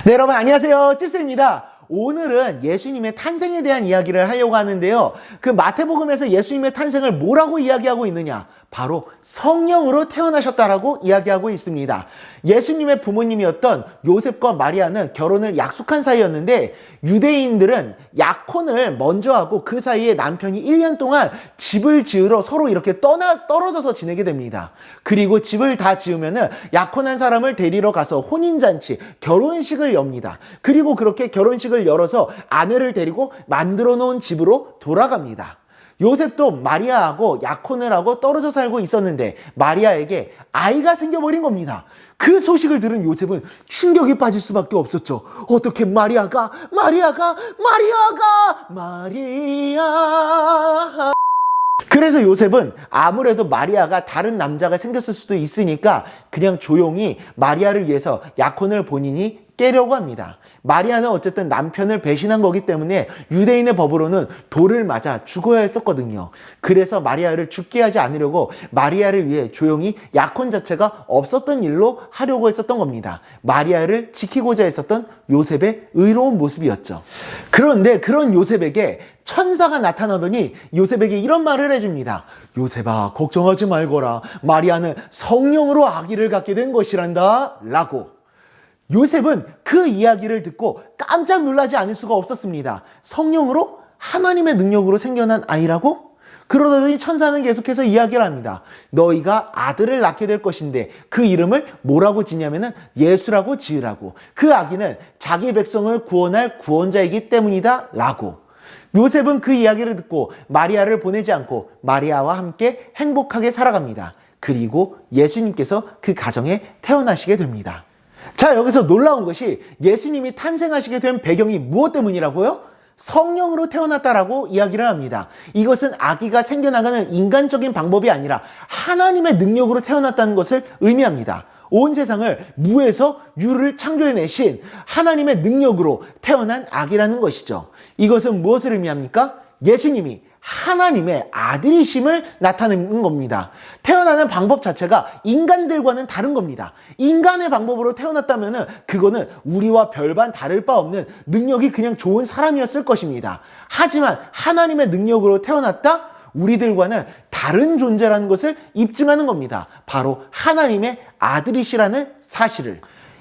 네, 여러분 안녕하세요. 찔스입니다. 오늘은 예수님의 탄생에 대한 이야기를 하려고 하는데요. 그 마태복음에서 예수님의 탄생을 뭐라고 이야기하고 있느냐? 바로 성령으로 태어나셨다라고 이야기하고 있습니다. 예수님의 부모님이었던 요셉과 마리아는 결혼을 약속한 사이였는데 유대인들은 약혼을 먼저 하고 그 사이에 남편이 1년 동안 집을 지으러 서로 이렇게 떨어져서 지내게 됩니다. 그리고 집을 다 지으면은 약혼한 사람을 데리러 가서 혼인잔치, 결혼식을 엽니다. 그리고 그렇게 결혼식을 열어서 아내를 데리고 만들어 놓은 집으로 돌아갑니다. 요셉도 마리아하고 약혼을 하고 떨어져 살고 있었는데 마리아에게 아이가 생겨버린 겁니다. 그 소식을 들은 요셉은 충격에 빠질 수밖에 없었죠. 어떻게 마리아. 그래서 요셉은 아무래도 마리아가 다른 남자가 생겼을 수도 있으니까 그냥 조용히 마리아를 위해서 약혼을 본인이 깨려고 합니다. 마리아는 어쨌든 남편을 배신한 거기 때문에 유대인의 법으로는 돌을 맞아 죽어야 했었거든요. 그래서 마리아를 죽게 하지 않으려고 마리아를 위해 조용히 약혼 자체가 없었던 일로 하려고 했었던 겁니다. 마리아를 지키고자 했었던 요셉의 의로운 모습이었죠. 그런데 그런 요셉에게 천사가 나타나더니 요셉에게 이런 말을 해줍니다. 요셉아, 걱정하지 말거라. 마리아는 성령으로 아기를 갖게 된 것이란다. 라고. 요셉은 그 이야기를 듣고 깜짝 놀라지 않을 수가 없었습니다. 성령으로? 하나님의 능력으로 생겨난 아이라고? 그러더니 천사는 계속해서 이야기를 합니다. 너희가 아들을 낳게 될 것인데 그 이름을 뭐라고 지냐면은 예수라고 지으라고. 그 아기는 자기 백성을 구원할 구원자이기 때문이다. 라고. 요셉은 그 이야기를 듣고 마리아를 보내지 않고 마리아와 함께 행복하게 살아갑니다. 그리고 예수님께서 그 가정에 태어나시게 됩니다. 자, 여기서 놀라운 것이 예수님이 탄생하시게 된 배경이 무엇 때문이라고요? 성령으로 태어났다라고 이야기를 합니다. 이것은 아기가 생겨나가는 인간적인 방법이 아니라 하나님의 능력으로 태어났다는 것을 의미합니다. 온 세상을 무에서 유를 창조해내신 하나님의 능력으로 태어난 아기라는 것이죠. 이것은 무엇을 의미합니까? 예수님이 하나님의 아들이심을 나타내는 겁니다. 태어나는 방법 자체가 인간들과는 다른 겁니다. 인간의 방법으로 태어났다면 그거는 우리와 별반 다를 바 없는 능력이 그냥 좋은 사람이었을 것입니다. 하지만 하나님의 능력으로 태어났다? 우리들과는 다른 존재라는 것을 입증하는 겁니다. 바로 하나님의 아들이시라는 사실을.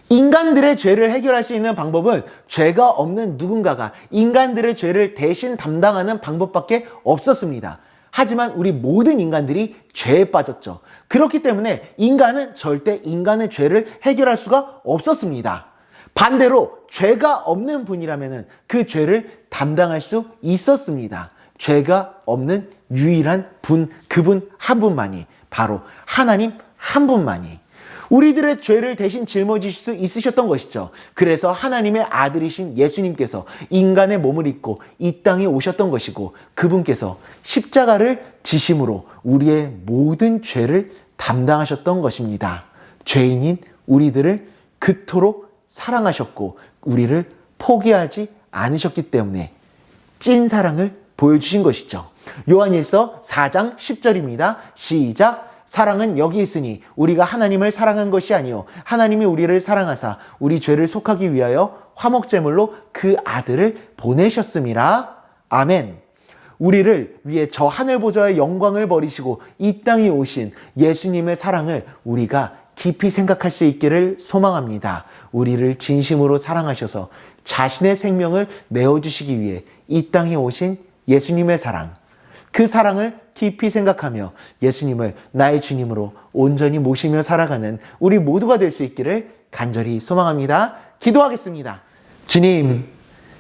인간들의 죄를 해결할 수 있는 방법은 죄가 없는 누군가가 인간들의 죄를 대신 담당하는 방법밖에 없었습니다. 하지만 우리 모든 인간들이 죄에 빠졌죠. 그렇기 때문에 인간은 절대 인간의 죄를 해결할 수가 없었습니다. 반대로 죄가 없는 분이라면 그 죄를 담당할 수 있었습니다. 죄가 없는 유일한 분, 그분 한 분만이, 바로 하나님 한 분만이 우리들의 죄를 대신 짊어지실 수 있으셨던 것이죠. 그래서 하나님의 아들이신 예수님께서 인간의 몸을 입고 이 땅에 오셨던 것이고 그분께서 십자가를 지심으로 우리의 모든 죄를 담당하셨던 것입니다. 죄인인 우리들을 그토록 사랑하셨고 우리를 포기하지 않으셨기 때문에 찐 사랑을 보여주신 것이죠. 요한일서 4장 10절입니다. 시작! 사랑은 여기 있으니 우리가 하나님을 사랑한 것이 아니요 하나님이 우리를 사랑하사 우리 죄를 속하기 위하여 화목제물로 그 아들을 보내셨음이라. 아멘. 우리를 위해 저 하늘 보좌의 영광을 버리시고 이 땅에 오신 예수님의 사랑을 우리가 깊이 생각할 수 있기를 소망합니다. 우리를 진심으로 사랑하셔서 자신의 생명을 내어주시기 위해 이 땅에 오신 예수님의 사랑, 그 사랑을 깊이 생각하며 예수님을 나의 주님으로 온전히 모시며 살아가는 우리 모두가 될 수 있기를 간절히 소망합니다. 기도하겠습니다.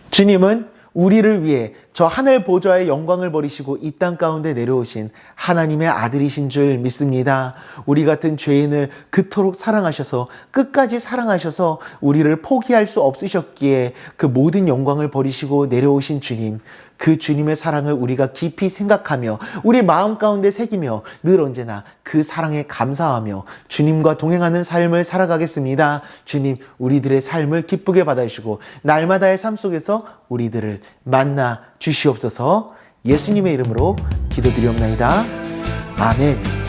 주님은 우리를 위해 저 하늘 보좌의 영광을 버리시고 이 땅 가운데 내려오신 하나님의 아들이신 줄 믿습니다. 우리 같은 죄인을 그토록 사랑하셔서 끝까지 사랑하셔서 우리를 포기할 수 없으셨기에 그 모든 영광을 버리시고 내려오신 주님, 그 주님의 사랑을 우리가 깊이 생각하며 우리 마음 가운데 새기며 늘 언제나 그 사랑에 감사하며 주님과 동행하는 삶을 살아가겠습니다. 주님, 우리들의 삶을 기쁘게 받아주시고 날마다의 삶 속에서 우리들을 만나 주시옵소서. 예수님의 이름으로 기도드리옵나이다. 아멘.